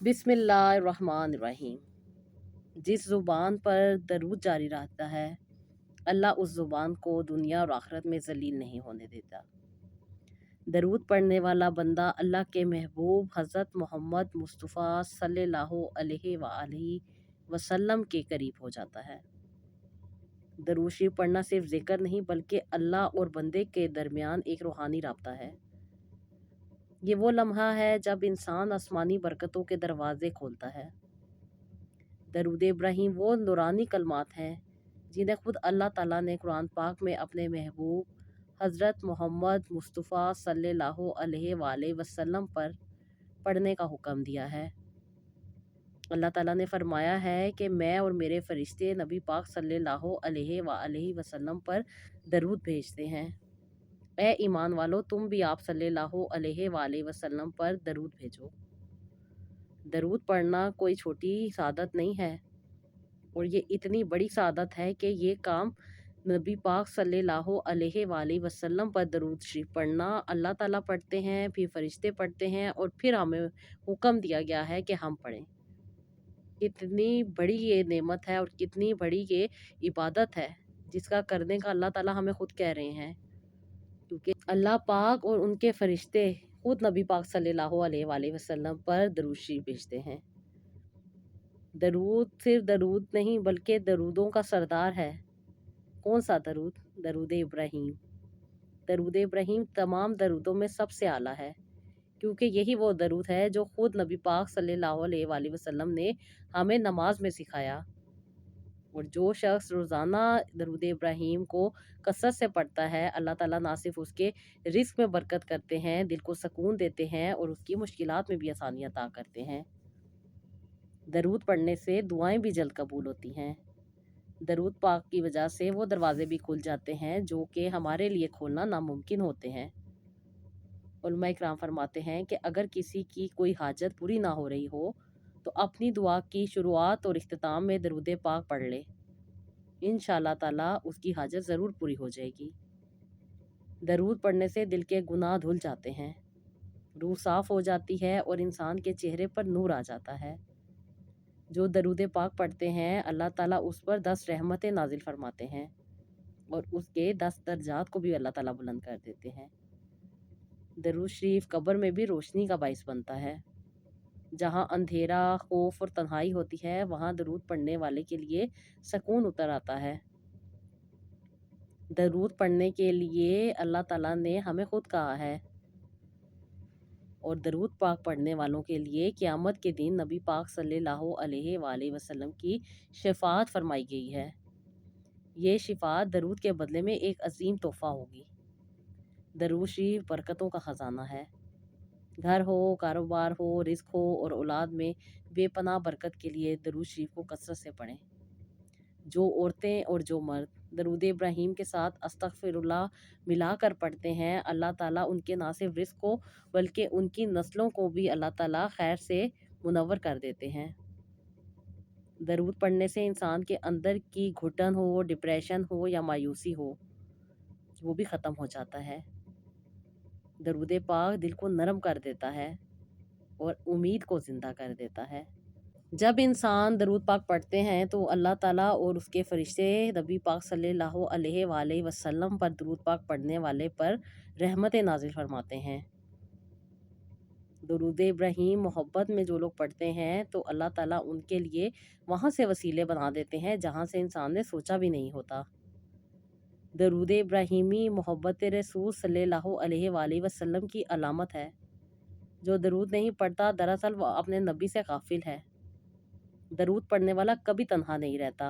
बिस्मिल्लाहिर्रहमानिर्रहीम। जिस ज़ुबान पर दरूद जारी रहता है, अल्लाह उस ज़ुबान को दुनिया और आखिरत में ज़लील नहीं होने देता। दरूद पढ़ने वाला बंदा अल्लाह के महबूब हज़रत मोहम्मद मुस्तफ़ा सल्लल्लाहु अलैहि वसल्लम के करीब हो जाता है। दरूद शरीफ पढ़ना सिर्फ ज़िक्र नहीं बल्कि अल्लाह और बंदे के दरमियान एक रूहानी राब्ता है। ये वो लम्हा है जब इंसान आसमानी बरकतों के दरवाज़े खोलता है। दरूद इब्राहीम वो नूरानी कलमात हैं जिन्हें खुद अल्लाह ताला ने कुरान पाक में अपने महबूब हज़रत मोहम्मद मुस्तफ़ा सल्लल्लाहु अलैहि वसल्लम पर पढ़ने का हुक्म दिया है। अल्लाह ताला ने फरमाया है कि मैं और मेरे फरिश्ते नबी पाक सल्लल्लाहु अलैहि वसल्लम पर दरूद भेजते हैं। ए ईमान वालो, तुम भी आप सल्लल्लाहु अलैहि वसल्लम पर दरूद भेजो। दरूद पढ़ना कोई छोटी सादत नहीं है और ये इतनी बड़ी सादत है कि ये काम नबी पाक सल्लल्लाहु अलैहि वसल्लम पर दरूद शरीफ पढ़ना अल्लाह ताला पढ़ते हैं, फिर फरिश्ते पढ़ते हैं और फिर हमें हुक्म दिया गया है कि हम पढ़ें। कितनी बड़ी ये नेमत है और कितनी बड़ी ये इबादत है जिसका करने का अल्लाह ताला हमें खुद कह रहे हैं, क्योंकि अल्लाह पाक और उनके फरिश्ते खुद नबी पाक सल्लल्लाहु अलैहि वसल्लम पर दरूद शरीफ भेजते हैं। दरूद सिर्फ दरूद नहीं बल्कि दरूदों का सरदार है। कौन सा दरूद? दरूद इब्राहीम। दरूद इब्राहीम तमाम दरूदों में सबसे आला है, क्योंकि यही वो दरूद है जो खुद नबी पाक सल्लल्लाहु अलैहि वसल्लम ने हमें नमाज में सिखाया। और जो शख्स रोज़ाना दरूद इब्राहीम को कसरत से पढ़ता है, अल्लाह ताला ना सिर्फ उसके रिस्क में बरकत करते हैं, दिल को सुकून देते हैं और उसकी मुश्किलात में भी आसानी अता करते हैं। दरूद पढ़ने से दुआएं भी जल्द कबूल होती हैं। दरूद पाक की वजह से वो दरवाज़े भी खुल जाते हैं जो कि हमारे लिए खोलना नामुमकिन होते हैं। उलमा इकराम फरमाते हैं कि अगर किसी की कोई हाजत पूरी ना हो रही हो तो अपनी दुआ की शुरुआत और इख्तिताम में दरूद पाक पढ़ ले। इंशाअल्लाह ताला उसकी हाजत ज़रूर पूरी हो जाएगी। दरूद पढ़ने से दिल के गुनाह धुल जाते हैं, रूह साफ़ हो जाती है और इंसान के चेहरे पर नूर आ जाता है। जो दरूद पाक पढ़ते हैं, अल्लाह ताला उस पर 10 रहमतें नाजिल फरमाते हैं और उसके 10 दर्जात को भी अल्लाह ताला बुलंद कर देते हैं। दरूद शरीफ कब्र में भी रोशनी का बाइस बनता है। जहाँ अंधेरा, खौफ और तन्हाई होती है, वहाँ दरूद पढ़ने वाले के लिए सुकून उतर आता है। दरूद पढ़ने के लिए अल्लाह ताला ने हमें खुद कहा है और दरूद पाक पढ़ने वालों के लिए क़यामत के दिन नबी पाक सल्लल्लाहु अलैहि वसल्लम की शफ़ाअत फरमाई गई है। ये शफ़ाअत दरूद के बदले में एक अजीम तोहफ़ा होगी। दरूद शरीफ बरकतों का ख़जाना है। घर हो, कारोबार हो, रिज़्क हो और औलाद में बेपनाह बरकत के लिए दरूद शरीफ को कसरत से पढ़ें। जो औरतें और जो मर्द दरूद इब्राहीम के साथ अस्तग़फिरुल्लाह मिलाकर पढ़ते हैं, अल्लाह ताला उनके ना सिर्फ रिज़्क को बल्कि उनकी नस्लों को भी अल्लाह ताला खैर से मुनव्वर कर देते हैं। दरूद पढ़ने से इंसान के अंदर की घुटन हो, डिप्रेशन हो या मायूसी हो, वो भी ख़त्म हो जाता है। दरूद पाक दिल को नरम कर देता है और उम्मीद को ज़िंदा कर देता है। जब इंसान दरूद पाक पढ़ते हैं तो अल्लाह ताला और उसके फरिश्ते नबी पाक सल्लल्लाहु अलैहि वसल्लम पर दरूद पाक पढ़ने वाले पर रहमतें नाज़िल फरमाते हैं। दरूद इब्राहीम मोहब्बत में जो लोग पढ़ते हैं तो अल्लाह ताला उनके लिए वहाँ से वसीले बना देते हैं जहाँ से इंसान ने सोचा भी नहीं होता। दरूद इब्राहीमी मोहब्बत रसूल सल्लल्लाहु अलैहि वसल्लम की अलामत है। जो दरूद नहीं पढ़ता दरअसल वो अपने नबी से गाफिल है। दरूद पढ़ने वाला कभी तन्हा नहीं रहता,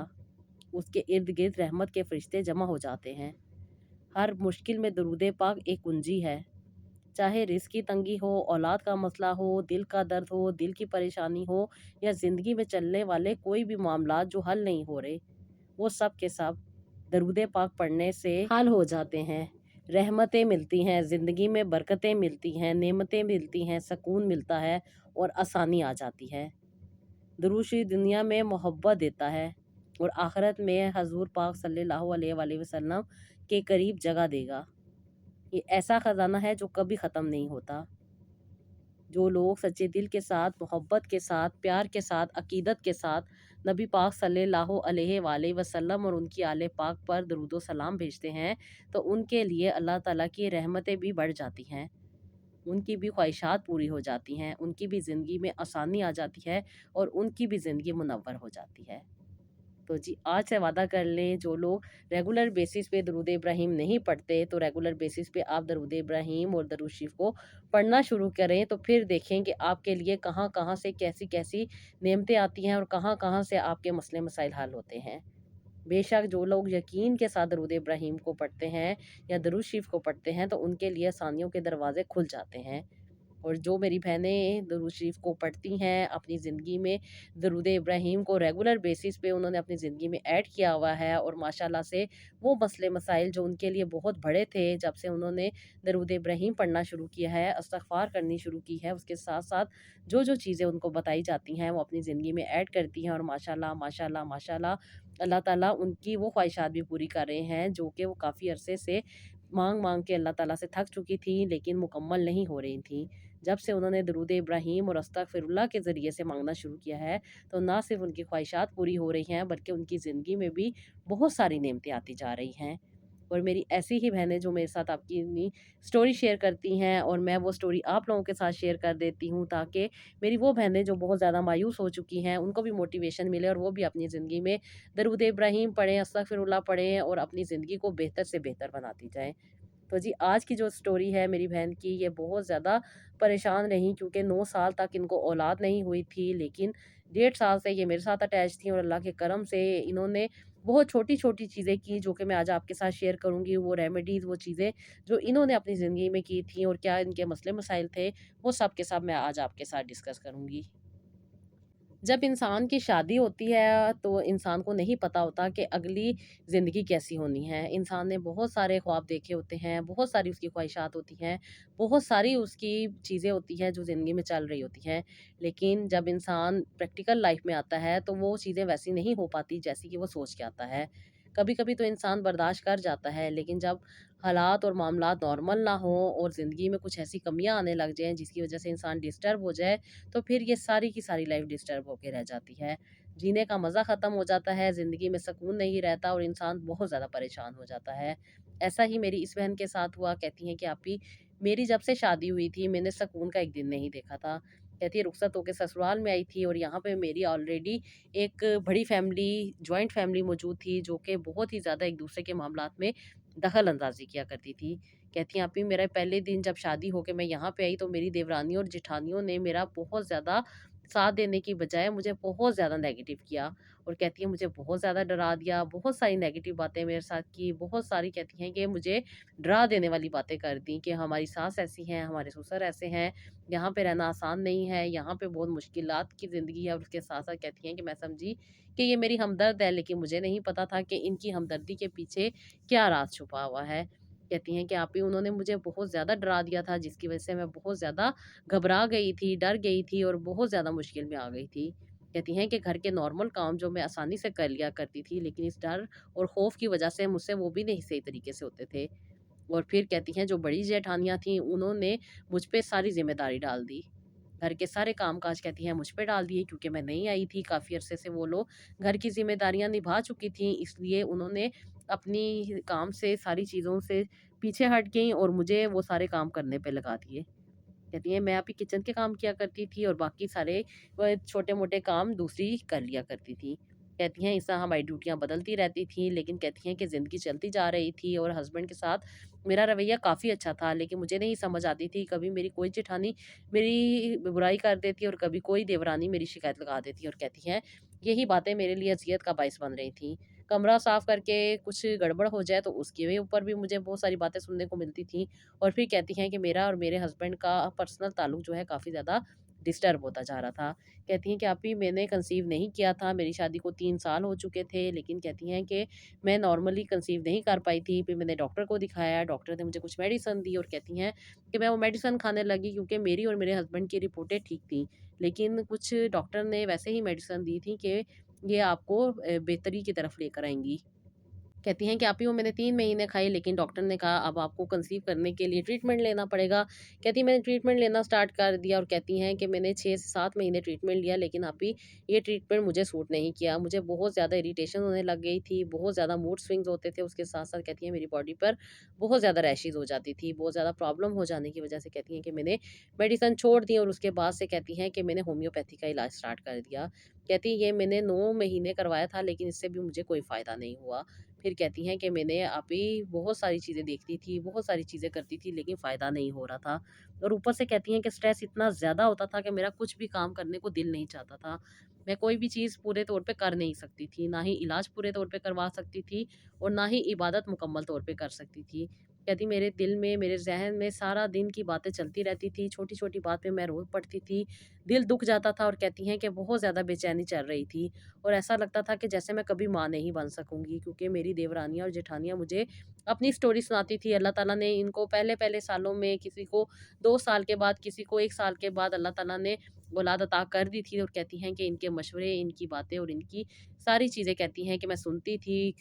उसके इर्द गिर्द रहमत के फरिश्ते जमा हो जाते हैं। हर मुश्किल में दरूद पाक एक कुंजी है। चाहे रिज़्क की तंगी हो, औलाद का मसला हो, दिल का दर्द हो, दिल की परेशानी हो या ज़िंदगी में चलने वाले कोई भी मामला जो हल नहीं हो रहे, वो सब के सब दरूद पाक पढ़ने से हल हो जाते हैं। रहमतें मिलती हैं, ज़िंदगी में बरकतें मिलती हैं, नेमतें मिलती हैं, सुकून मिलता है और आसानी आ जाती है। दरूद शरीफ दुनिया में मोहब्बत देता है और आखिरत में हजूर पाक सल्लल्लाहु अलैहि वसल्लम के करीब जगह देगा। ये ऐसा ख़जाना है जो कभी ख़त्म नहीं होता। जो लोग सच्चे दिल के साथ, मोहब्बत के साथ, प्यार के साथ, अकीदत के साथ नबी पाक सल्लल्लाहु अलैहि वसल्लम और उनकी आले पाक पर दरूद व सलाम भेजते हैं, तो उनके लिए अल्लाह ताला की रहमतें भी बढ़ जाती हैं। उनकी भी ख्वाहिशात पूरी हो जाती हैं, उनकी भी ज़िंदगी में आसानी आ जाती है और उनकी भी ज़िंदगी मुनव्वर हो जाती है। तो जी, आज से वादा कर लें, जो लोग रेगुलर बेसिस पे दरूद इब्राहिम नहीं पढ़ते, तो रेगुलर बेसिस पे आप दरूद इब्राहिम और दरूद शरीफ को पढ़ना शुरू करें, तो फिर देखें कि आपके लिए कहाँ-कहाँ से कैसी-कैसी नेमतें आती हैं और कहाँ-कहाँ से आपके मसले मसाइल हल होते हैं। बेशक जो लोग यकीन के साथ दरूद इब्राहिम को पढ़ते हैं या दरूद शरीफ को पढ़ते हैं, तो उनके लिए आसानियों के दरवाज़े खुल जाते हैं। और जो मेरी बहनें दरूद शरीफ को पढ़ती हैं, अपनी ज़िंदगी में दरूद इब्राहिम को रेगुलर बेसिस पे उन्होंने अपनी ज़िंदगी में ऐड किया हुआ है और माशाल्लाह से वो मसले मसाइल जो उनके लिए बहुत बड़े थे, जब से उन्होंने दरूद इब्राहिम पढ़ना शुरू किया है, इस्तिग़फ़ार करनी शुरू की है, उसके साथ-साथ जो-जो चीज़ें उनको बताई जाती हैं, वो अपनी ज़िंदगी में ऐड करती हैं और माशाल्लाह, माशाल्लाह, माशाल्लाह अल्लाह ताला उनकी वो ख्वाहिशात भी पूरी कर रहे हैं, जो कि वो काफ़ी अरसे से माँग-माँग के अल्लाह ताला से थक चुकी थी, लेकिन मुकम्मल नहीं हो रही थी। जब से उन्होंने दरूद इब्राहिम और अस्तगफिरुल्लाह के ज़रिए से माँगना शुरू किया है, तो ना सिर्फ़ उनकी ख्वाहिशात पूरी हो रही हैं, बल्कि उनकी ज़िंदगी में भी बहुत सारी नेमतें आती जा रही हैं। और मेरी ऐसी ही बहनें जो मेरे साथ आपकी अपनी स्टोरी शेयर करती हैं और मैं वो स्टोरी आप लोगों के साथ शेयर कर देती हूँ, ताकि मेरी वो बहनें जो बहुत ज़्यादा मायूस हो चुकी हैं, उनको भी मोटिवेशन मिले और वो भी अपनी ज़िंदगी में दरूद इब्राहिम पढ़ें, अस्तगफिरुल्लाह पढ़ें और अपनी ज़िंदगी को बेहतर से बेहतर बनाती जाएँ। तो जी, आज की जो स्टोरी है मेरी बहन की, ये बहुत ज़्यादा परेशान रहीं, क्योंकि 9 साल तक इनको औलाद नहीं हुई थी, लेकिन 1.5 साल से ये मेरे साथ अटैच थी और अल्लाह के करम से इन्होंने बहुत छोटी-छोटी चीज़ें की, जो कि मैं आज आपके साथ शेयर करूँगी। वो रेमेडीज़, वो चीज़ें जो इन्होंने अपनी ज़िंदगी में की थी और क्या इनके मसले मसाइल थे, वो सब के सब मैं आज आपके साथ डिस्कस करूँगी। जब इंसान की शादी होती है, तो इंसान को नहीं पता होता कि अगली ज़िंदगी कैसी होनी है। इंसान ने बहुत सारे ख्वाब देखे होते हैं, बहुत सारी उसकी ख्वाहिशात होती हैं, बहुत सारी उसकी चीज़ें होती हैं जो ज़िंदगी में चल रही होती हैं। लेकिन जब इंसान प्रैक्टिकल लाइफ़ में आता है, तो वो चीज़ें वैसी नहीं हो पाती जैसी कि वो सोच के आता है। कभी-कभी तो इंसान बर्दाश्त कर जाता है, लेकिन जब हालात और मामलात नॉर्मल ना हों और ज़िंदगी में कुछ ऐसी कमियाँ आने लग जाएँ, जिसकी वज़ह से इंसान डिस्टर्ब हो जाए, तो फिर ये सारी की सारी लाइफ डिस्टर्ब होके रह जाती है। जीने का मज़ा ख़त्म हो जाता है, ज़िंदगी में सुकून नहीं रहता और इंसान बहुत ज़्यादा परेशान हो जाता है। ऐसा ही मेरी इस बहन के साथ हुआ। कहती हैं कि आपी, मेरी जब से शादी हुई थी, मैंने सुकून का एक दिन नहीं देखा था। कहती है रुखसत होके ससुराल में आई थी और यहाँ पे मेरी ऑलरेडी एक बड़ी फैमिली, जॉइंट फैमिली मौजूद थी, जो कि बहुत ही ज़्यादा एक-दूसरे के मामलात में दखल अंदाज़ी किया करती थी। कहती हैं आपी, मेरा पहले दिन जब शादी होके मैं यहाँ पे आई, तो मेरी देवरानियों और जेठानियों ने मेरा बहुत ज़्यादा साथ देने की बजाय मुझे बहुत ज़्यादा नेगेटिव किया। और कहती हैं मुझे बहुत ज़्यादा डरा दिया, बहुत सारी नेगेटिव बातें मेरे साथ की, बहुत सारी कहती हैं कि मुझे डरा देने वाली बातें कर दी कि हमारी सास ऐसी हैं, हमारे ससुर ऐसे हैं, यहाँ पे रहना आसान नहीं है, यहाँ पे बहुत मुश्किलात की ज़िंदगी है। और उसके साथ-साथ कहती हैं कि मैं समझी कि ये मेरी हमदर्द है, लेकिन मुझे नहीं पता था कि इनकी हमदर्दी के पीछे क्या राज़ छुपा हुआ है। कहती हैं कि आप ही, उन्होंने मुझे बहुत ज़्यादा डरा दिया था, जिसकी वज़ह से मैं बहुत ज़्यादा घबरा गई थी, डर गई थी और बहुत ज़्यादा मुश्किल में आ गई थी। कहती हैं कि घर के नॉर्मल काम जो मैं आसानी से कर लिया करती थी, लेकिन इस डर और खौफ की वज़ह से मुझसे वो भी नहीं सही तरीके से होते थे। और फिर कहती हैं जो बड़ी जेठानियाँ थीं, उन्होंने मुझ पे सारी ज़िम्मेदारी डाल दी। घर के सारे काम-काज कहती हैं मुझ पे डाल दिए, क्योंकि मैं नई आई थी, काफ़ी अरसे से वो लोग घर की ज़िम्मेदारियाँ निभा चुकी थीं, इसलिए उन्होंने अपनी काम से, सारी चीज़ों से पीछे हट गईं और मुझे वो सारे काम करने पे लगा दिए। कहती हैं मैं अभी किचन के काम किया करती थी और बाकी सारे छोटे-मोटे काम दूसरी कर लिया करती थी। कहती हैं इससे हमारी ड्यूटियाँ बदलती रहती थीं, लेकिन कहती हैं कि ज़िंदगी चलती जा रही थी और हस्बैंड के साथ मेरा रवैया काफ़ी अच्छा था, लेकिन मुझे नहीं समझ आती थी, कभी मेरी कोई जेठानी मेरी बुराई कर देती और कभी कोई देवरानी मेरी शिकायत लगा देती। और कहती हैं यही बातें मेरे लिए अज़ियत का बायस बन रही थीं। कमरा साफ़ करके कुछ गड़बड़ हो जाए, तो उसके ऊपर भी मुझे बहुत सारी बातें सुनने को मिलती थीं। और फिर कहती हैं कि मेरा और मेरे हस्बैंड का पर्सनल ताल्लुक जो है काफ़ी ज़्यादा डिस्टर्ब होता जा रहा था। कहती हैं कि अभी मैंने कंसीव नहीं किया था, मेरी शादी को 3 साल हो चुके थे, लेकिन कहती हैं कि मैं नॉर्मली कंसीव नहीं कर पाई थी। फिर मैंने डॉक्टर को दिखाया, डॉक्टर ने मुझे कुछ मेडिसिन दी और कहती हैं कि मैं वो मेडिसिन खाने लगी, क्योंकि मेरी और मेरे हस्बैंड की रिपोर्टें ठीक थी। लेकिन कुछ डॉक्टर ने वैसे ही मेडिसिन दी थी कि ये आपको बेहतरी की तरफ लेकर आएँगी। कहती हैं कि आप ही वो मैंने 3 महीने खाई, लेकिन डॉक्टर ने कहा अब आपको कंसीव करने के लिए ट्रीटमेंट लेना पड़ेगा। कहती हैं मैंने ट्रीटमेंट लेना स्टार्ट कर दिया और कहती हैं कि मैंने 6 से 7 महीने ट्रीटमेंट लिया, लेकिन आप ही ये ट्रीटमेंट मुझे सूट नहीं किया। मुझे बहुत ज़्यादा इरिटेशन होने लग गई थी, बहुत ज़्यादा मूड स्विंग्स होते थे। उसके साथ-साथ कहती हैं मेरी बॉडी पर बहुत ज़्यादा रैशेज़ हो जाती थी। बहुत ज़्यादा प्रॉब्लम हो जाने की वजह से कहती हैं कि मैंने मेडिसिन छोड़ दी और उसके बाद से कहती हैं कि मैंने होम्योपैथी का इलाज स्टार्ट कर दिया। कहती हैं ये मैंने 9 महीने करवाया था, लेकिन इससे भी मुझे कोई फ़ायदा नहीं हुआ। फिर कहती हैं कि मैंने अभी बहुत सारी चीज़ें देखती थी, बहुत सारी चीज़ें करती थी, लेकिन फ़ायदा नहीं हो रहा था। और ऊपर से कहती हैं कि स्ट्रेस इतना ज़्यादा होता था कि मेरा कुछ भी काम करने को दिल नहीं चाहता था। मैं कोई भी चीज़ पूरे तौर पे कर नहीं सकती थी, ना ही इलाज पूरे तौर पे करवा सकती थी और ना ही इबादत मुकम्मल तौर पे कर सकती थी। कहती मेरे दिल में, मेरे ज़हन में सारा दिन की बातें चलती रहती थी, छोटी-छोटी बात पे मैं रो पड़ती थी, दिल दुःख जाता था और कहती हैं कि बहुत ज़्यादा बेचैनी चल रही थी। और ऐसा लगता था कि जैसे मैं कभी माँ नहीं बन सकूँगी, क्योंकि मेरी देवरानियाँ और जेठानियाँ मुझे अपनी स्टोरी सुनाती थी। अल्लाह ताला ने इनको पहले-पहले सालों में किसी को 2 साल के बाद, किसी को 1 साल के बाद अल्लाह ताला ने औलाद अता कर दी थी और कहती हैं कि इनके मशवरे, इनकी बातें और इनकी सारी चीज़ें कहती हैं कि मैं सुनती थी,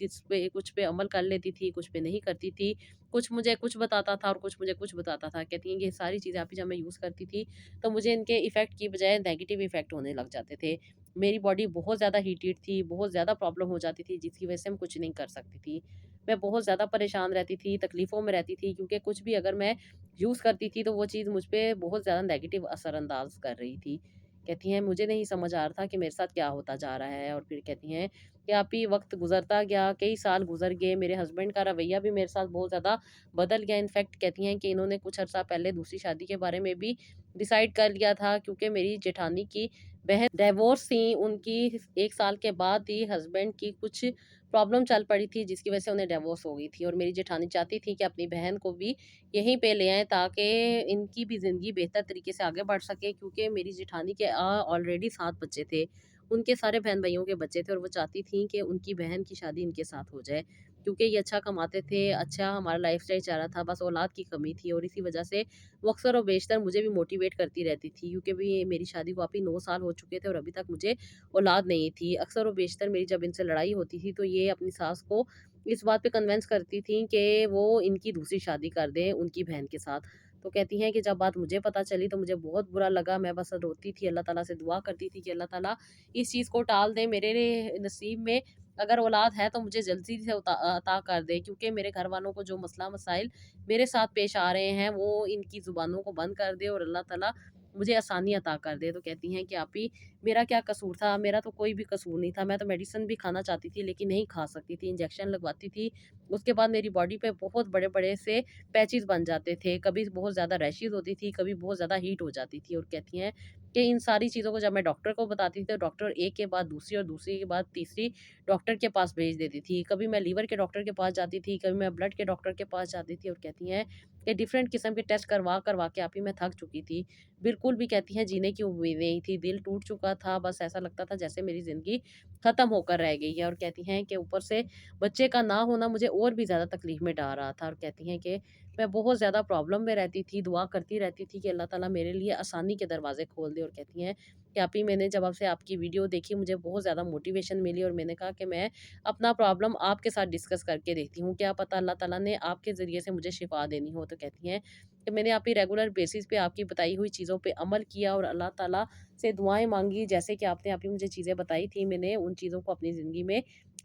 कुछ पे अमल कर लेती थी, कुछ पे नहीं करती थी। कुछ मुझे कुछ बताता था और कुछ मुझे कुछ बताता था। कहती हैं कि ये सारी चीज़ें आप ही जब मैं यूज़ करती थी, तो मुझे इनके इफ़ेक्ट की बजाय नेगेटिव इफ़ेक्ट होने लग जाते थे। मेरी बॉडी बहुत ज़्यादा हीटेड थी, बहुत ज़्यादा प्रॉब्लम हो जाती थी, जिसकी वजह से मैं कुछ नहीं कर सकती थी। मैं बहुत ज़्यादा परेशान रहती थी, तकलीफ़ों में रहती थी, क्योंकि कुछ भी अगर मैं यूज़ करती थी तो वो चीज़ मुझ पे बहुत ज़्यादा नेगेटिव असरअंदाज़ कर रही थी। कहती हैं मुझे नहीं समझ आ रहा था कि मेरे साथ क्या होता जा रहा है। और फिर कहती हैं कि आप ही वक़्त गुज़रता गया, कई साल गुज़र गए, मेरे हस्बैंड का रवैया भी मेरे साथ बहुत ज़्यादा बदल गया। इनफैक्ट कहती हैं कि इन्होंने कुछ अर्सा पहले दूसरी शादी के बारे में भी डिसाइड कर लिया था, क्योंकि मेरी जेठानी की बहन डिवोर्स थी, उनकी 1 साल के बाद ही हस्बैंड की कुछ प्रॉब्लम चल पड़ी थी, जिसकी वजह से उन्हें डिवोर्स हो गई थी। और मेरी जेठानी चाहती थी कि अपनी बहन को भी यहीं पे ले आएँ, ताकि इनकी भी ज़िंदगी बेहतर तरीके से आगे बढ़ सके, क्योंकि मेरी जेठानी के ऑलरेडी 7 बच्चे थे। उनके सारे बहन-भाइयों के बच्चे थे और वो चाहती थीं कि उनकी बहन की शादी इनके साथ हो जाए, क्योंकि ये अच्छा कमाते थे, अच्छा हमारा लाइफ़स्टाइल चल रहा था, बस औलाद की कमी थी। और इसी वजह से वो अक्सर और बेशतर मुझे भी मोटिवेट करती रहती थी, क्योंकि भी मेरी शादी को अभी 9 साल हो चुके थे और अभी तक मुझे औलाद नहीं थी। अक्सर और बेशतर मेरी जब इनसे लड़ाई होती थी, तो ये अपनी सास को इस बात पे कन्विंस करती थीं कि वो इनकी दूसरी शादी कर दें उनकी बहन के साथ। तो कहती हैं कि जब बात मुझे पता चली तो मुझे बहुत बुरा लगा। मैं बस रोती थी, अल्लाह ताला से दुआ करती थी कि अल्लाह ताला इस चीज़ को टाल दे, मेरे नसीब में अगर औलाद है तो मुझे जल्दी से अता कर दे, क्योंकि मेरे घर वालों को जो मसला मसाइल मेरे साथ पेश आ रहे हैं, वो इनकी ज़ुबानों को बंद कर दे और अल्लाह ताला मुझे आसानी अता कर दे। तो कहती हैं कि आप ही मेरा क्या कसूर था? मेरा तो कोई भी कसूर नहीं था। मैं तो मेडिसिन भी खाना चाहती थी, लेकिन नहीं खा सकती थी, इंजेक्शन लगवाती थी। उसके बाद मेरी बॉडी पे बहुत बड़े-बड़े से पैचेज़ बन जाते थे। कभी बहुत ज़्यादा रैशेज़ होती थी, कभी बहुत ज़्यादा हीट हो जाती थी। और कहती हैं कि इन सारी चीज़ों को जब मैं डॉक्टर को बताती थी, तो डॉक्टर एक के बाद दूसरी और दूसरी के बाद तीसरी डॉक्टर के पास भेज देती थी। कभी मैं लीवर के डॉक्टर के पास जाती थी, कभी मैं ब्लड के डॉक्टर के पास जाती थी। और कहती हैं कि डिफरेंट किस्म के टेस्ट करवा-करवा के आप ही मैं थक चुकी थी। बिल्कुल भी कहती हैं जीने की उम्मीद नहीं थी, दिल टूट चुका था, बस ऐसा लगता था जैसे मेरी ज़िंदगी ख़त्म होकर रह गई है। और कहती हैं कि ऊपर से बच्चे का ना होना मुझे और भी ज़्यादा तकलीफ़ में डाल रहा था। और कहती हैं कि मैं बहुत ज़्यादा प्रॉब्लम में रहती थी, दुआ करती रहती थी कि अल्लाह ताला मेरे लिए आसानी के दरवाज़े खोल दे। और कहती हैं कि आप ही मैंने जब आपसे आपकी वीडियो देखी, मुझे बहुत ज़्यादा मोटिवेशन मिली और मैंने कहा कि मैं अपना प्रॉब्लम आपके साथ डिस्कस करके देखती हूँ, क्या पता अल्लाह ताला ने आपके ज़रिए से मुझे शिफ़ा देनी हो। तो कहती हैं कि मैंने आप ही रेगुलर बेसिस पे आपकी बताई हुई चीज़ों पे अमल किया और अल्लाह ताला से दुआएँ माँगी, जैसे कि आपने अभी मुझे चीज़ें बताई थी, मैंने उन चीज़ों को अपनी ज़िंदगी में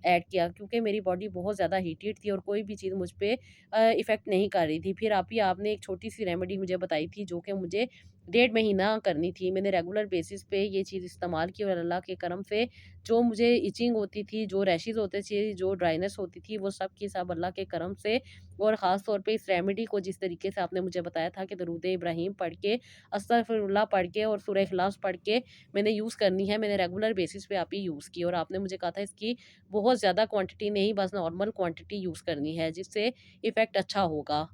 ऐड किया, क्योंकि मेरी बॉडी बहुत ज़्यादा हीटेड थी और कोई भी चीज़ मुझ पे इफ़ेक्ट नहीं कर रही थी। फिर आप ही आपने एक छोटी-सी रेमेडी मुझे बताई थी, जो कि मुझे 1.5 महीना करनी थी। मैंने रेगुलर बेसिस पे ये चीज़ इस्तेमाल की और अल्लाह के करम से जो मुझे इचिंग होती थी, जो रैशेज़ होते थे, जो ड्राइनेस होती थी, वो सब की सब अल्लाह के करम से और ख़ास तौर पे इस रेमेडी को जिस तरीके से आपने मुझे बताया था कि दरूद इब्राहिम पढ़ के, अस्तगफिरुल्लाह पढ़ के और सूरह इखलास पढ़ के मैंने यूज़ करनी है। मैंने रेगुलर बेसिस पे आप ही यूज़ की और आपने मुझे कहा था इसकी बहुत ज़्यादा क्वांटिटी नहीं, बस नॉर्मल क्वांटिटी यूज़ करनी है, जिससे इफ़ेक्ट अच्छा होगा।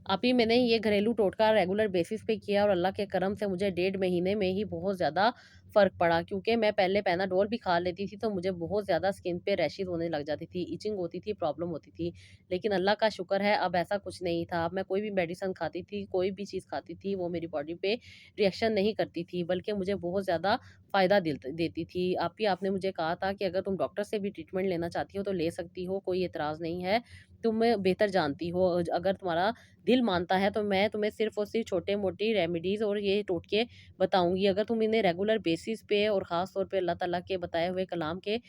अभी मैंने ये घरेलू टोटका रेगुलर बेसिस पे किया और अल्लाह के करम से मुझे 1.5 महीने में ही बहुत ज़्यादा फ़र्क पड़ा, क्योंकि मैं पहले पैनाडोल भी खा लेती थी तो मुझे बहुत ज़्यादा स्किन पे रैशेज़ होने लग जाती थी, इचिंग होती थी, प्रॉब्लम होती थी। लेकिन अल्लाह का शुक्र है अब ऐसा कुछ नहीं था। अब मैं कोई भी मेडिसिन खाती थी, कोई भी चीज़ खाती थी, वो मेरी बॉडी पे रिएक्शन नहीं करती थी, बल्कि मुझे बहुत ज़्यादा फ़ायदा देती थी। आपने मुझे कहा था कि अगर तुम डॉक्टर से भी ट्रीटमेंट लेना चाहती हो तो ले सकती हो, कोई एतराज़ नहीं है। तुम बेहतर जानती हो, अगर तुम्हारा दिल मानता है तो मैं तुम्हें सिर्फ़ और सिर्फ़ छोटे-मोटी रेमेडीज़ और ये टोटके बताऊँगी। अगर तुम इन्हें रेगुलर बेसिस पे और ख़ास तौर पे अल्लाह ताला के बताए हुए कलाम के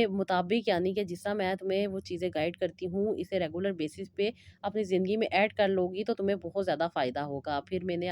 मुताबिक, यानी कि जिस तरह मैं तुम्हें वो चीज़ें गाइड करती हूँ, इसे रेगुलर बेसिस पे अपनी ज़िंदगी में ऐड कर लोगी तो तुम्हें बहुत ज़्यादा फ़ायदा होगा। फिर मैंने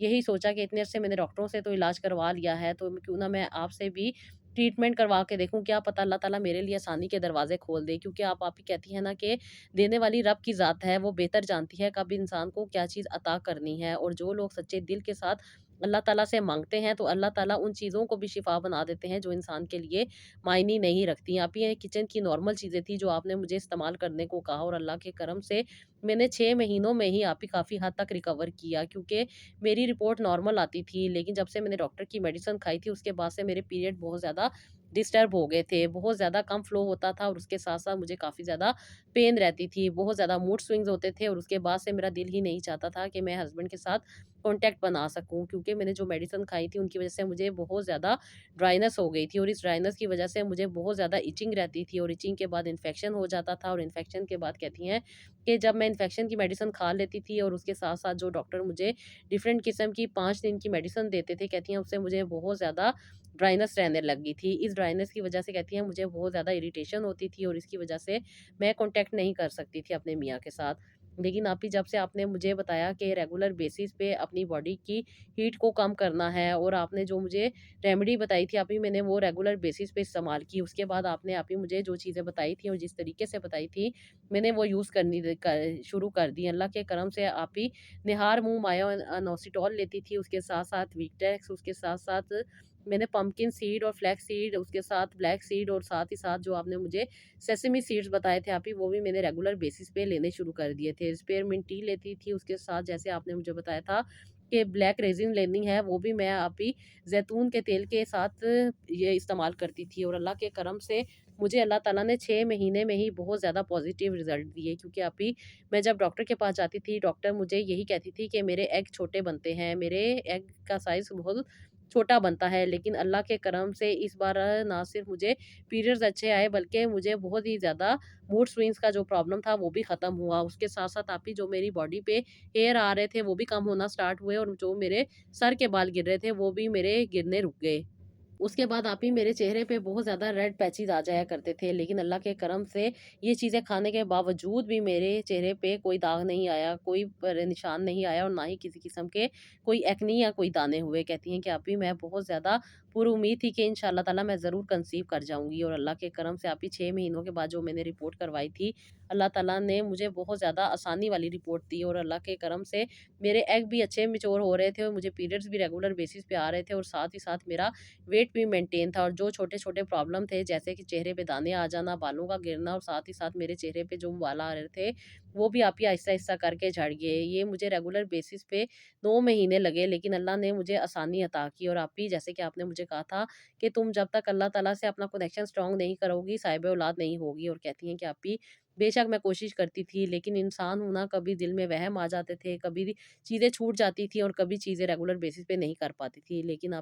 यही सोचा कि इतने अरसे मैंने डॉक्टरों से तो इलाज करवा लिया है, तो क्यों ना मैं आपसे भी ट्रीटमेंट करवा के देखूँ, क्या पता अल्लाह ताला मेरे लिए आसानी के दरवाज़े खोल दे। क्योंकि आप ही कहती हैं ना कि देने वाली रब की ज़ात है, वो बेहतर जानती है कब इंसान को क्या चीज़ अता करनी है, और जो लोग सच्चे दिल के साथ अल्लाह ताला से माँगते हैं, तो अल्लाह ताला उन चीज़ों को भी शिफ़ा बना देते हैं जो इंसान के लिए मायने नहीं रखती। आप ये किचन की नॉर्मल चीज़ें थी जो आपने मुझे इस्तेमाल करने को कहा, और अल्लाह के करम से मैंने 6 महीनों में ही काफ़ी हद तक रिकवर किया, क्योंकि मेरी रिपोर्ट नॉर्मल आती थी। लेकिन जब से मैंने डॉक्टर की मेडिसिन खाई थी उसके बाद से मेरे पीरियड बहुत ज़्यादा डिस्टर्ब हो गए थे। बहुत ज़्यादा कम फ्लो होता था और उसके साथ-साथ मुझे काफ़ी ज़्यादा पेन रहती थी। बहुत ज़्यादा मूड स्विंग्स होते थे, और उसके बाद से मेरा दिल ही नहीं चाहता था कि मैं हस्बैंड के साथ कॉन्टैक्ट बना सकूँ, क्योंकि मैंने जो मेडिसिन खाई थी उनकी वज़ह से मुझे बहुत ज़्यादा ड्राइनेस हो गई थी, और इस ड्राइनेस की वज़ह से मुझे बहुत ज़्यादा इचिंग रहती थी, और इचिंग के बाद इन्फेक्शन हो जाता था, और इन्फेक्शन के बाद कहती हैं कि जब मैं इन्फेक्शन की मेडिसिन खा लेती थी और उसके साथ-साथ जो डॉक्टर मुझे डिफरेंट किस्म की 5 दिन की मेडिसिन देते थे, कहती हैं उससे मुझे बहुत ज़्यादा ड्राइनेस रहने लगी थी। इस ड्राइनेस की वज़ह से कहती हैं मुझे बहुत ज़्यादा इरिटेशन होती थी, और इसकी वज़ह से मैं कॉन्टैक्ट नहीं कर सकती थी अपने मियाँ के साथ। लेकिन जब से आपने मुझे बताया कि रेगुलर बेसिस पे अपनी बॉडी की हीट को कम करना है, और आपने जो मुझे रेमेडी बताई थी मैंने वो रेगुलर बेसिस पे इस्तेमाल की। उसके बाद आपने मुझे जो चीज़ें बताई थी और जिस तरीके से बताई थी, मैंने वो यूज़ करनी शुरू कर दी। अल्लाह के करम से निहार मुँह माया इनोसिटॉल लेती थी, उसके साथ-साथ वीकटेक्स, उसके साथ-साथ मैंने पंपकिन सीड और फ्लैक्स सीड, उसके साथ ब्लैक सीड, और साथ ही साथ जो आपने मुझे सेसमी सीड्स बताए थे वो भी मैंने रेगुलर बेसिस पे लेने शुरू कर दिए थे। स्पेयरमिंट टी लेती थी, उसके साथ जैसे आपने मुझे बताया था कि ब्लैक रेज़िन लेनी है, वो भी मैं ज़ैतून के तेल के साथ ये इस्तेमाल करती थी, और अल्लाह के करम से मुझे अल्लाह ताला ने 6 महीने में ही बहुत ज़्यादा पॉज़िटिव रिज़ल्ट दिए। क्योंकि मैं जब डॉक्टर के पास जाती थी, डॉक्टर मुझे यही कहती थी कि मेरे एग छोटे बनते हैं, मेरे एग का साइज़ बहुत छोटा बनता है। लेकिन अल्लाह के करम से इस बार ना सिर्फ़ मुझे पीरियड्स अच्छे आए, बल्कि मुझे बहुत ही ज़्यादा मूड स्विंग्स का जो प्रॉब्लम था वो भी ख़त्म हुआ। उसके साथ-साथ जो मेरी बॉडी पे हेयर आ रहे थे वो भी कम होना स्टार्ट हुए, और जो मेरे सर के बाल गिर रहे थे वो भी मेरे गिरने रुक गए। उसके बाद मेरे चेहरे पे बहुत ज़्यादा रेड पैचेज़ आ जाया करते थे, लेकिन अल्लाह के करम से ये चीज़ें खाने के बावजूद भी मेरे चेहरे पे कोई दाग नहीं आया, कोई निशान नहीं आया, और ना ही किसी किस्म के कोई एक्ने या कोई दाने हुए। कहती हैं कि मैं बहुत ज़्यादा पुरुउम्मीद थी कि इंशाअल्लाह ताला मैं ज़रूर कंसीव कर जाऊँगी, और अल्लाह के करम से 6 महीनों के बाद जो मैंने रिपोर्ट करवाई थी, अल्लाह ताला ने मुझे बहुत ज़्यादा आसानी वाली रिपोर्ट दी, और अल्लाह के करम से मेरे एग भी अच्छे मैच्योर हो रहे थे, और मुझे पीरियड्स भी रेगुलर बेसिस पे आ रहे थे, और साथ ही साथ मेरा वेट भी मेंटेन था, और जो छोटे-छोटे प्रॉब्लम थे जैसे कि चेहरे पे दाने आ जाना, बालों का गिरना, और साथ ही साथ मेरे चेहरे पे जो बाल आ रहे थे, वो भी आहिस्ता-आहिस्ता करके झड़ गए। ये मुझे रेगुलर बेसिस पे 9 महीने लगे, लेकिन अल्लाह ने मुझे आसानी अता की, और जैसे कि आपने मुझे कहा था कि तुम जब तक अल्लाह ताला से अपना कनेक्शन स्ट्रॉन्ग नहीं करोगी, साहिब औलाद नहीं होगी, और कहती हैं कि बेशक मैं कोशिश करती थी, लेकिन इंसान हूँ ना, कभी दिल में वहम आ जाते थे, कभी चीज़ें छूट जाती थी, और कभी चीज़ें रेगुलर बेसिस पे नहीं कर पाती थी। लेकिन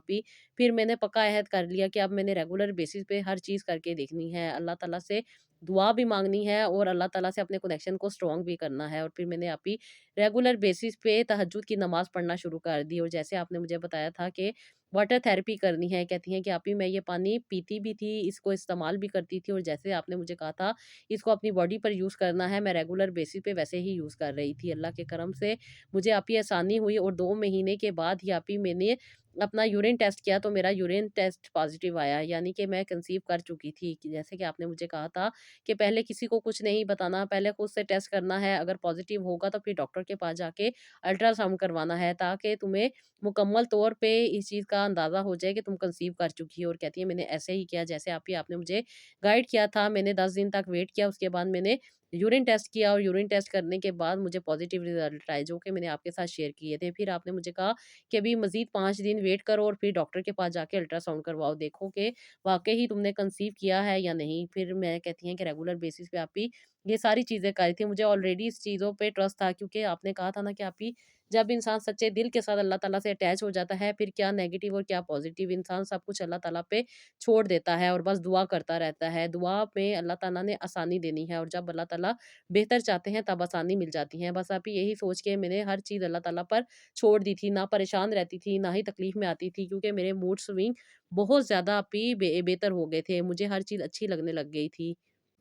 फिर मैंने पक्का अहद कर लिया कि अब मैंने रेगुलर बेसिस पे हर चीज़ करके देखनी है। अल्लाह ताला से दुआ भी माँगनी है, और अल्लाह ताला से अपने कनेक्शन को स्ट्रॉन्ग भी करना है, और फिर मैंने रेगुलर बेसिस पे तहज्जुद की नमाज़ पढ़ना शुरू कर दी, और जैसे आपने मुझे बताया था कि वाटर थेरेपी करनी है, कहती हैं कि मैं ये पानी पीती भी थी, इसको इस्तेमाल भी करती थी, और जैसे आपने मुझे कहा था इसको अपनी बॉडी पर यूज़ करना है, मैं रेगुलर बेसिस पे वैसे ही यूज़ कर रही थी। अल्लाह के करम से मुझे आसानी हुई, और 2 महीने के बाद ही मैंने अपना यूरिन टेस्ट किया, तो मेरा यूरिन टेस्ट पॉज़िटिव आया, यानी कि मैं कंसीव कर चुकी थी। कि जैसे कि आपने मुझे कहा था कि पहले किसी को कुछ नहीं बताना, पहले खुद से टेस्ट करना है, अगर पॉज़िटिव होगा तो फिर डॉक्टर के पास जाके अल्ट्रासाउंड करवाना है, ताकि तुम्हें मुकम्मल तौर पे इस चीज़ का अंदाज़ा हो जाए कि तुम कंसीव कर चुकी हो। और कहती है मैंने ऐसे ही किया जैसे आपने मुझे गाइड किया था। मैंने 10 दिन तक वेट किया, उसके बाद मैंने यूरिन टेस्ट किया और यूरिन टेस्ट करने के बाद मुझे पॉज़िटिव रिज़ल्ट आए, जो कि मैंने आपके साथ शेयर किए थे। फिर आपने मुझे कहा कि अभी मज़ीद 5 दिन वेट करो और फिर डॉक्टर के पास जाके अल्ट्रासाउंड करवाओ, देखो कि वाक़ई ही तुमने कंसीव किया है या नहीं। फिर मैं कहती हैं कि रेगुलर बेसिस पे आप ही ये सारी चीज़ें कर रही थी। मुझे ऑलरेडी इस चीज़ों पे ट्रस्ट था, क्योंकि आपने कहा था ना कि आप ही जब इंसान सच्चे दिल के साथ अल्लाह ताला से अटैच हो जाता है, फिर क्या नेगेटिव और क्या पॉज़िटिव, इंसान सब कुछ अल्लाह ताला पे छोड़ देता है और बस दुआ करता रहता है। दुआ में अल्लाह ताला ने आसानी देनी है और जब अल्लाह ताला बेहतर चाहते हैं तब आसानी मिल जाती है। बस आप यही सोच के मैंने हर चीज़ अल्लाह ताला पर छोड़ दी थी, ना परेशान रहती थी, ना ही तकलीफ़ में आती थी, क्योंकि मेरे मूड स्विंग बहुत ज़्यादा आप ही बेहतर हो गए थे। मुझे हर चीज़ अच्छी लगने लग गई थी।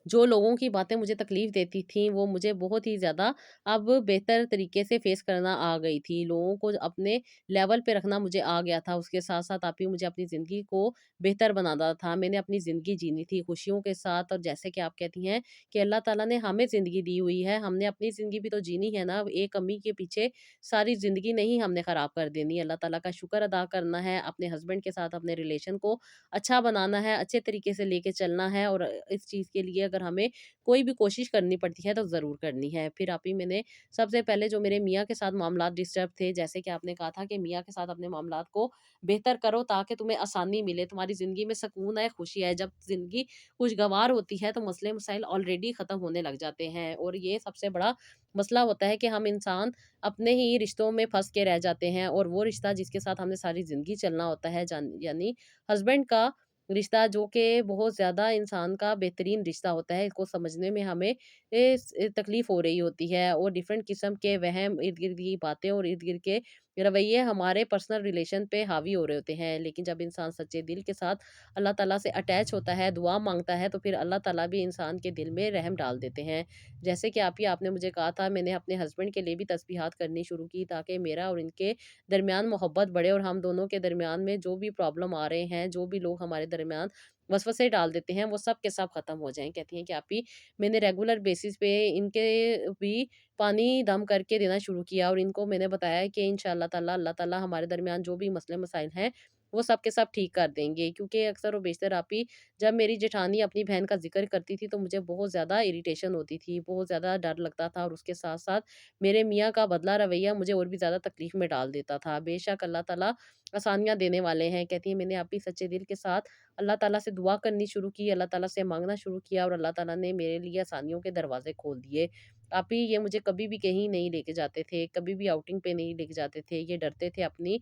जो लोगों की बातें मुझे तकलीफ़ देती थीं, वो मुझे बहुत ही ज़्यादा अब बेहतर तरीके से फ़ेस करना आ गई थी। लोगों को अपने लेवल पे रखना मुझे आ गया था। उसके साथ-साथ आप ही मुझे अपनी ज़िंदगी को बेहतर बनाना था। मैंने अपनी ज़िंदगी जीनी थी खुशियों के साथ, और जैसे कि आप कहती हैं कि अल्लाह ताला ने हमें ज़िंदगी दी हुई है, हमने अपनी ज़िंदगी भी तो जीनी है ना। एक अम्मी के पीछे सारी ज़िंदगी नहीं हमने ख़राब कर देनी। अल्लाह ताला का शुक्र अदा करना है, अपने हस्बैंड के साथ अपने रिलेशन को अच्छा बनाना है, अच्छे तरीके से लेके चलना है, और इस चीज़ के लिए अगर हमें कोई भी कोशिश करनी पड़ती है तो ज़रूर करनी है। फिर आप ही मैंने सबसे पहले जो मेरे मियाँ के साथ मामलात डिस्टर्ब थे, जैसे कि आपने कहा था कि मियाँ के साथ अपने मामलात को बेहतर करो ताकि तुम्हें आसानी मिले, तुम्हारी ज़िंदगी में सुकून आए, खुशी आए। जब ज़िंदगी खुशगवार होती है तो मसले-मसाइल ऑलरेडी ख़त्म होने लग जाते हैं, और ये सबसे बड़ा मसला होता है कि हम इंसान अपने ही रिश्तों में फँस के रह जाते हैं, और वो रिश्ता जिसके साथ हमने सारी ज़िंदगी चलना होता है, यानी हस्बैंड का रिश्ता, जो कि बहुत ज़्यादा इंसान का बेहतरीन रिश्ता होता है, इसको समझने में हमें तकलीफ़ हो रही होती है, और डिफ़रेंट किस्म के वहम, इर्द-गिर्द की बातें और इर्द-गिर्द के रवैये हमारे पर्सनल रिलेशन पे हावी हो रहे होते हैं। लेकिन जब इंसान सच्चे दिल के साथ अल्लाह ताला से अटैच होता है, दुआ माँगता है, तो फिर अल्लाह ताला भी इंसान के दिल में रहम डाल देते हैं। जैसे कि आपने मुझे कहा था, मैंने अपने हस्बैंड के लिए भी तस्बीहात करनी शुरू की, ताकि मेरा और इनके दरमियान मोहब्बत बढ़े, और हम दोनों के दरमियान में जो भी प्रॉब्लम आ रहे हैं, जो भी लोग हमारे दरमियान वसवसे डाल देते हैं, वो सब के सब खत्म हो जाएँ। कहती हैं कि आप ही मैंने रेगुलर बेसिस पे इनके भी पानी दम करके देना शुरू किया, और इनको मैंने बताया कि इंशाअल्लाह ताला अल्लाह ताला हमारे दरमियान जो भी मसले मसाइल हैं, वो सब के सब ठीक कर देंगे। क्योंकि अक्सर और बेशतर आप ही जब मेरी जेठानी अपनी बहन का ज़िक्र करती थी, तो मुझे बहुत ज़्यादा इरिटेशन होती थी, बहुत ज़्यादा डर लगता था, और उसके साथ-साथ मेरे मियाँ का बदला रवैया मुझे और भी ज़्यादा तकलीफ़ में डाल देता था। बेशक अल्लाह ताला आसानियाँ देने वाले हैं। कहती हैं मैंने आप ही सच्चे दिल के साथ अल्लाह ताला से दुआ करनी शुरू की, अल्लाह ताला से माँगना शुरू किया, और अल्लाह ताला ने मेरे लिए आसानियों के दरवाज़े खोल दिए। आप ही ये मुझे कभी भी कहीं नहीं लेके जाते थे, कभी भी आउटिंग पे नहीं लेके जाते थे। ये डरते थे अपनी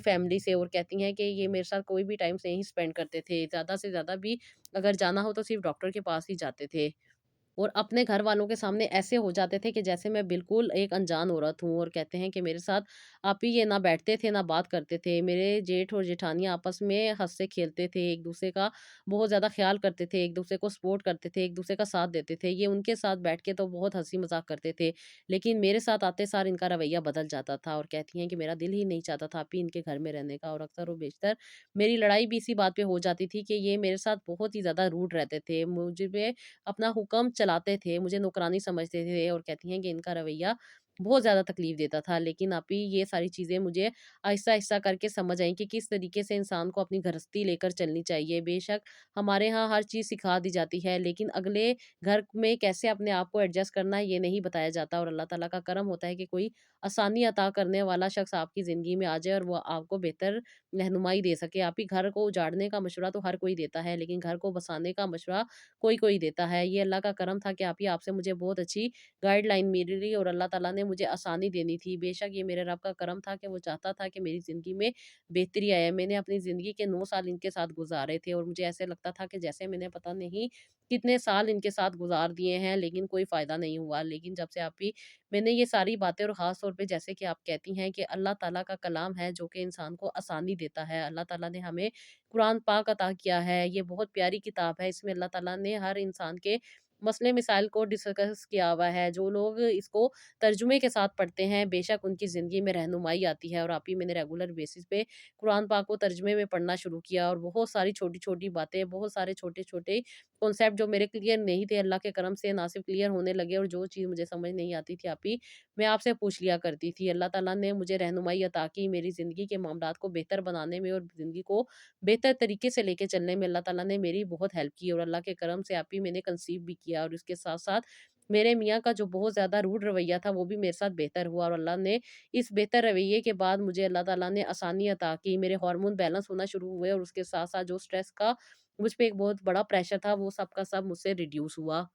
फैमिली से, और कहती हैं कि ये मेरे साथ कोई भी टाइम नहीं स्पेंड करते थे। ज़्यादा से ज़्यादा भी अगर जाना हो तो सिर्फ़ डॉक्टर के पास ही जाते थे। और अपने घर वालों के सामने ऐसे हो जाते थे कि जैसे मैं बिल्कुल एक अनजान औरत हूँ, और कहते हैं कि मेरे साथ आप ही ये ना बैठते थे, ना बात करते थे। मेरे जेठ और जेठानियाँ आपस में हँसते खेलते थे, एक-दूसरे का बहुत ज़्यादा ख़्याल करते थे, एक-दूसरे को सपोर्ट करते थे, एक-दूसरे का साथ देते थे। ये उनके साथ बैठ के तो बहुत हँसी-मज़ाक करते थे, लेकिन मेरे साथ आते सार इनका रवैया बदल जाता था, और कहती हैं कि मेरा दिल ही नहीं चाहता था आप ही इनके घर में रहने का, और अक्सर और बेशतर मेरी लड़ाई भी इसी बात पे हो जाती थी कि ये मेरे साथ बहुत ही ज़्यादा रूड रहते थे। मुझ पे अपना हुक्म चलाते थे, मुझे नौकरानी समझते थे, और कहती हैं कि इनका रवैया बहुत ज़्यादा तकलीफ़ देता था। लेकिन आप ही ये सारी चीज़ें मुझे आहिस्ता-आहिस्ता करके समझ आई कि किस तरीके से इंसान को अपनी गृहस्थी लेकर चलनी चाहिए। बेशक हमारे यहाँ हर चीज़ सिखा दी जाती है, लेकिन अगले घर में कैसे अपने आप को एडजस्ट करना है, ये नहीं बताया जाता, और अल्लाह ताला का करम होता है कि कोई आसानी अता करने वाला शख़्स आपकी ज़िंदगी में आ जाए, और वो आपको बेहतर रहनुमाई दे सके। आप ही घर को उजाड़ने का मशवरा तो हर कोई देता है, लेकिन घर को बसाने का मशवरा कोई-कोई देता है। ये अल्लाह का करम था कि आप ही आपसे मुझे बहुत अच्छी गाइडलाइन मिली, और अल्लाह ताला ने मुझे आसानी देनी थी। बेशक ये मेरे रब का करम था कि वो चाहता था कि मेरी ज़िंदगी में बेहतरी आए। मैंने अपनी ज़िंदगी के 9 साल इनके साथ गुज़ारे थे, और मुझे ऐसे लगता था कि जैसे मैंने पता नहीं कितने साल इनके साथ गुज़ार दिए हैं, लेकिन कोई फ़ायदा नहीं हुआ। लेकिन जब से आप ही मैंने ये सारी बातें, और ख़ास तौर पे जैसे कि आप कहती हैं कि अल्लाह ताला का कलाम है जो कि इंसान को आसानी देता है। अल्लाह ताला ने हमें कुरान पाक अता किया है। ये बहुत प्यारी किताब है। इसमें अल्लाह ताला ने हर इंसान के मसले मिसाइल को डिस्कस किया हुआ है। जो लोग इसको तर्जुमे के साथ पढ़ते हैं, बेशक उनकी ज़िंदगी में रहनुमाई आती है, और आप ही मैंने रेगुलर बेसिस पे कुरान पाक को तर्जुमे में पढ़ना शुरू किया, और बहुत सारी छोटी-छोटी बातें, बहुत सारे छोटे-छोटे कॉन्सेप्ट जो मेरे क्लियर नहीं थे, अल्लाह के करम से ना सिर्फ क्लियर होने लगे, और जो चीज़ मुझे समझ नहीं आती थी, आप ही मैं आपसे पूछ लिया करती थी। अल्लाह ताला ने मुझे रहनुमाई अता की, मेरी ज़िंदगी के मामलात को बेहतर बनाने में, और ज़िंदगी को बेहतर तरीके से लेके चलने में अल्लाह ताला ने मेरी बहुत हेल्प की, और अल्लाह के करम से आप ही मैंने कंसीव भी किया, और उसके साथ-साथ मेरे मियाँ का जो बहुत ज़्यादा रूड रवैया था वो भी मेरे साथ बेहतर हुआ और अल्लाह ने इस बेहतर रवैये के बाद मुझे अल्लाह ताला ने आसानी अता की। मेरे हार्मोन बैलेंस होना शुरू हुए और उसके साथ-साथ जो स्ट्रेस का मुझ पे एक बहुत बड़ा प्रेशर था वो सब का सब मुझसे रिड्यूस हुआ।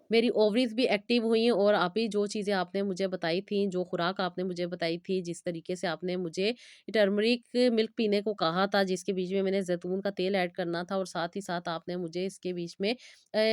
मेरी ओवरीज़ भी एक्टिव हुई और आप ही जो चीज़ें आपने मुझे बताई थी, जो खुराक आपने मुझे बताई थी, जिस तरीके से आपने मुझे टर्मरिक मिल्क पीने को कहा था, जिसके बीच में मैंने ज़ैतून का तेल ऐड करना था और साथ ही साथ आपने मुझे इसके बीच में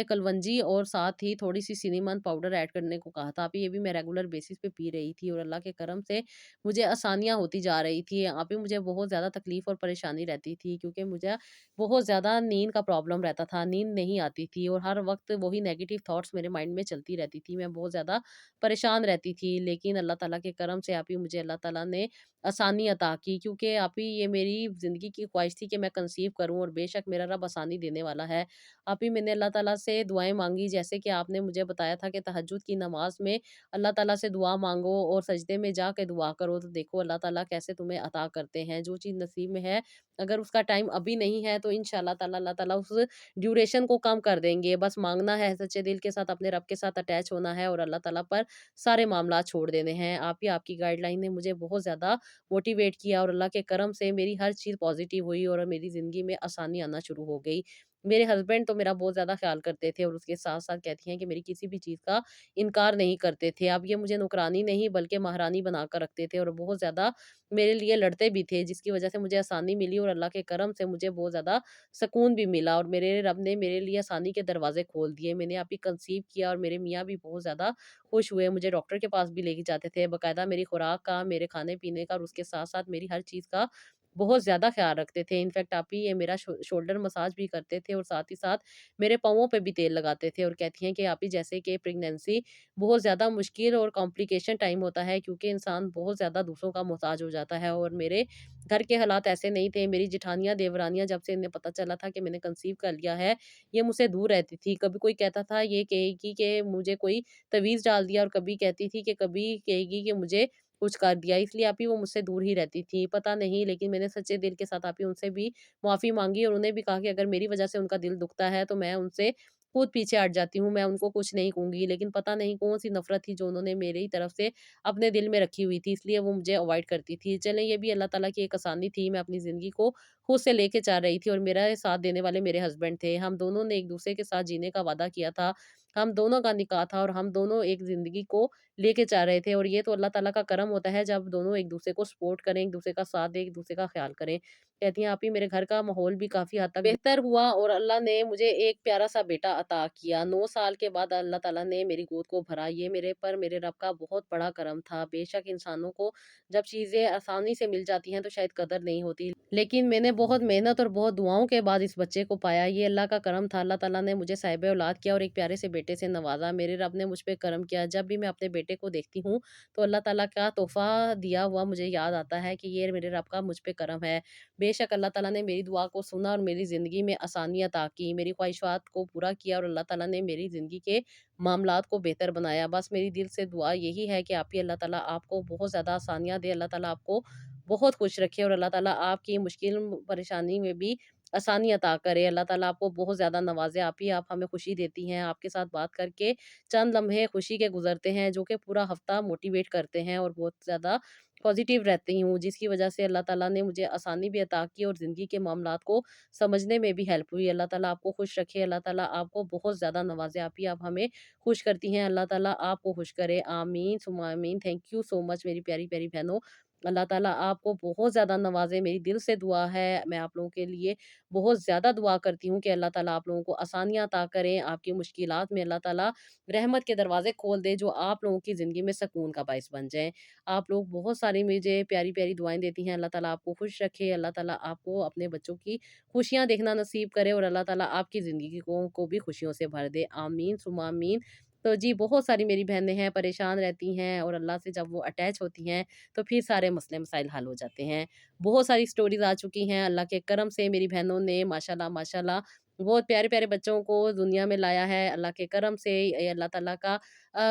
कलवंजी और साथ ही थोड़ी-सी सिनेमन पाउडर ऐड करने को कहा था। आप ही ये भी मैं रेगुलर बेसिस पे पी रही थी और अल्लाह के करम से मुझे आसानियाँ होती जा रही थी। आप ही मुझे बहुत ज़्यादा तकलीफ़ और परेशानी रहती थी क्योंकि मुझे बहुत ज़्यादा नींद का प्रॉब्लम रहता था, नींद नहीं आती थी और हर वक़्त वही नेगेटिव थॉट्स मेरे माइंड में चलती रहती थी। मैं बहुत ज़्यादा परेशान रहती थी, लेकिन अल्लाह ताला के करम से आप ही मुझे अल्लाह ताला ने आसानी अता की क्योंकि आप ही ये मेरी ज़िंदगी की ख़्वाहिश थी कि मैं कंसीव करूँ और बेशक मेरा रब आसानी देने वाला है। आप ही मैंने अल्लाह ताला से दुआएँ माँगी जैसे कि आपने मुझे बताया था कि तहज्जुद की नमाज़ में अल्लाह ताला से दुआ माँगो और सजदे में जाके दुआ करो तो देखो अल्लाह ताला कैसे तुम्हें अता करते हैं। जो चीज़ नसीब में है अगर उसका टाइम अभी नहीं है तो इंशाअल्लाह ताला अल्लाह ताला उस ड्यूरेशन को कम कर देंगे। बस माँगना है सच्चे दिल के साथ अपने रब के साथ अटैच होना है और अल्लाह ताला पर सारे मामलात छोड़ देने हैं। आप ही आपकी गाइडलाइन ने मुझे बहुत ज़्यादा मोटिवेट किया और अल्लाह के करम से मेरी हर चीज़ पॉज़िटिव हुई और मेरी ज़िंदगी में आसानी आना शुरू हो गई। मेरे हस्बैंड तो मेरा बहुत ज़्यादा ख़्याल करते थे और उसके साथ-साथ कहती हैं कि मेरी किसी भी चीज़ का इनकार नहीं करते थे। अब ये मुझे नौकरानी नहीं बल्कि महारानी बनाकर रखते थे और बहुत ज़्यादा मेरे लिए लड़ते भी थे जिसकी वज़ह से मुझे आसानी मिली और अल्लाह के करम से मुझे बहुत ज़्यादा सुकून भी मिला और मेरे रब ने मेरे लिए आसानी के दरवाज़े खोल दिए। मैंने अभी कंसीव किया और मेरे मियाँ भी बहुत ज़्यादा खुश हुए। मुझे डॉक्टर के पास भी लेके जाते थे। बाकायदा मेरी खुराक का, मेरे खाने-पीने का और उसके साथ-साथ मेरी हर चीज़ का बहुत ज़्यादा ख़्याल रखते थे। इनफैक्ट आप ही ये मेरा शोल्डर मसाज भी करते थे और साथ ही साथ मेरे पाँवों पे भी तेल लगाते थे और कहती हैं कि आप ही जैसे कि प्रेगनेंसी बहुत ज़्यादा मुश्किल और कॉम्प्लिकेशन टाइम होता है क्योंकि इंसान बहुत ज़्यादा दूसरों का मोहताज हो जाता है और मेरे घर के हालात ऐसे नहीं थे। मेरी जेठानियाँ, देवरानियाँ जब से इन्हें पता चला था कि मैंने कंसीव कर लिया है, ये मुझसे दूर रहती थी। कभी कोई कहता था ये कहेगी कि मुझे कोई तवीज़ डाल दिया और कभी कहती थी कि कभी कहेगी कि मुझे कुछ कर दिया। इसलिए आप ही वो मुझसे दूर ही रहती थी। पता नहीं लेकिन मैंने सच्चे दिल के साथ आप ही उनसे भी माफ़ी माँगी और उन्हें भी कहा कि अगर मेरी वज़ह से उनका दिल दुखता है तो मैं उनसे खुद पीछे हट जाती हूँ, मैं उनको कुछ नहीं कहूँगी। लेकिन पता नहीं कौन-सी नफ़रत थी जो उन्होंने मेरी तरफ से अपने दिल में रखी हुई थी, इसलिए वो मुझे अवॉइड करती थी। चलें ये भी अल्लाह ताला की एक आसानी थी, मैं अपनी ज़िंदगी को खुद से लेके चल रही थी और मेरा साथ देने वाले मेरे हस्बैंड थे। हम दोनों ने एक-दूसरे के साथ जीने का वादा किया था। हम दोनों का निकाह था और हम दोनों एक ज़िंदगी को लेके जा रहे थे और ये तो अल्लाह ताला का करम होता है जब दोनों एक-दूसरे को सपोर्ट करें, एक-दूसरे का साथ दें, एक-दूसरे का ख़्याल करें। कहती हैं आप ही मेरे घर का माहौल भी काफ़ी हद तक बेहतर हुआ और अल्लाह ने मुझे एक प्यारा-सा बेटा अता किया। 9 साल के बाद अल्लाह ताला ने मेरी गोद को भरा। ये मेरे पर मेरे रब का बहुत बड़ा करम था। बेशक इंसानों को जब चीज़ें आसानी से मिल जाती हैं तो शायद कदर नहीं होती। लेकिन मैंने बहुत मेहनत और बहुत दुआओं के बाद इस बच्चे को पाया। ये अल्लाह का करम था। अल्लाह ताला ने मुझे साहिब औलाद किया और एक प्यारे से बेटे से नवाज़ा। मेरे रब ने मुझ पे करम किया। जब भी मैं अपने बेटे को देखती हूँ तो अल्लाह ताला का तोहफ़ा दिया हुआ मुझे याद आता है कि ये मेरे रब का मुझ पे करम है। बेशक अल्लाह ताला ने मेरी दुआ को सुना और मेरी ज़िंदगी में आसानी अता की। मेरी ख़्वाहिशात को पूरा किया और अल्लाह ताला ने मेरी ज़िंदगी के मामलात को बेहतर बनाया। बस मेरी दिल से दुआ यही है कि आप ही अल्लाह ताला आपको बहुत ज़्यादा आसानियाँ दे। अल्लाह ताला आपको बहुत खुश रखे और अल्लाह ताला आपकी मुश्किल परेशानी में भी आसानी अता करे। अल्लाह ताला आपको बहुत ज़्यादा नवाज़े। आप हमें खुशी देती हैं। आपके साथ बात करके चंद लम्हे खुशी के गुज़रते हैं जो कि पूरा हफ़्ता मोटिवेट करते हैं और बहुत ज़्यादा पॉज़िटिव रहती हूँ, जिसकी वज़ह से अल्लाह ताला ने मुझे आसानी भी अता की और ज़िंदगी के मामलात को समझने में भी हेल्प हुई। अल्लाह ताला आपको खुश रखे, अल्लाह ताला आपको बहुत ज़्यादा नवाज़े। आप हमें खुश करती हैं, अल्लाह ताला आपको खुश करे। आमीन सुम्मा आमीन। थैंक यू सो मच मेरी प्यारी-प्यारी बहनों। अल्लाह ताला आपको बहुत ज़्यादा नवाज़े, मेरी दिल से दुआ है। मैं आप लोगों के लिए बहुत ज़्यादा दुआ करती हूँ कि अल्लाह ताला आप लोगों को आसानियाँ अता करें, आपकी मुश्किलात में अल्लाह ताला रहमत के दरवाज़े खोल दे, जो आप लोगों की ज़िंदगी में सुकून का बाइस बन जाएँ। आप लोग बहुत सारी मुझे प्यारी-प्यारी दुआएँ देती हैं, अल्लाह ताला आपको खुश रखे, अल्लाह ताला आपको अपने बच्चों की खुशियाँ देखना नसीब करे और अल्लाह ताला आपकी ज़िंदगी को भी खुशियों से भर दे। आमीन सुम्मा आमीन। तो जी, बहुत सारी मेरी बहनें हैं, परेशान रहती हैं और अल्लाह से जब वो अटैच होती हैं, तो फिर सारे मसले मसाइल हल हो जाते हैं। बहुत सारी स्टोरीज़ आ चुकी हैं, अल्लाह के करम से मेरी बहनों ने माशाल्लाह माशाल्लाह बहुत प्यारे-प्यारे बच्चों को दुनिया में लाया है। अल्लाह के करम से ये अल्लाह ताला का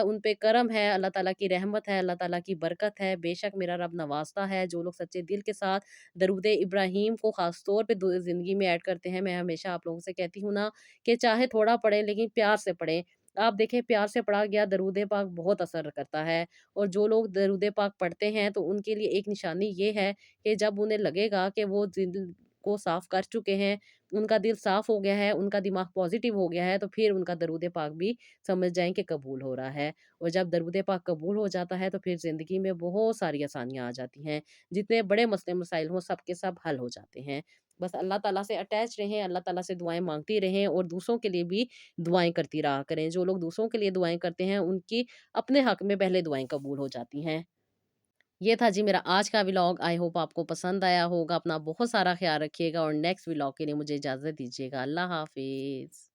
उन पे करम है, अल्लाह ताला की रहमत है, अल्लाह ताला की बरकत है। बेशक मेरा रब नवाज़ता है, जो लोग सच्चे दिल के साथ दरूद इब्राहीम को ख़ास तौर पे दो ज़िंदगी में ऐड करते हैं। मैं हमेशा आप लोगों से कहती हूँ ना कि चाहे थोड़ा पढ़ें लेकिन प्यार से पढ़ें। आप देखें प्यार से पढ़ा गया दरूद पाक बहुत असर करता है और जो लोग दरूद पाक पढ़ते हैं तो उनके लिए एक निशानी ये है कि जब उन्हें लगेगा कि वो दिल को साफ कर चुके हैं, उनका दिल साफ हो गया है, उनका दिमाग पॉजिटिव हो गया है, तो फिर उनका दरूद पाक भी समझ जाएँ कि कबूल हो रहा है। और जब दरूद पाक कबूल हो जाता है तो फिर ज़िंदगी में बहुत सारी आसानियाँ आ जाती हैं। जितने बड़े मसले मसाइल हों सब के सब हल हो जाते हैं। बस अल्लाह ताला से अटैच रहें, अल्लाह ताला से दुआएँ माँगती रहें और दूसरों के लिए भी दुआएँ करती रहा करें। जो लोग दूसरों के लिए दुआएँ करते हैं, उनकी अपने हक़ में पहले दुआएँ कबूल हो जाती हैं। ये था जी मेरा आज का व्लॉग। आई होप आपको पसंद आया होगा। अपना बहुत सारा ख़्याल रखिएगा और नेक्स्ट व्लॉग के लिए मुझे इजाज़त दीजिएगा। अल्लाह हाफ़िज़।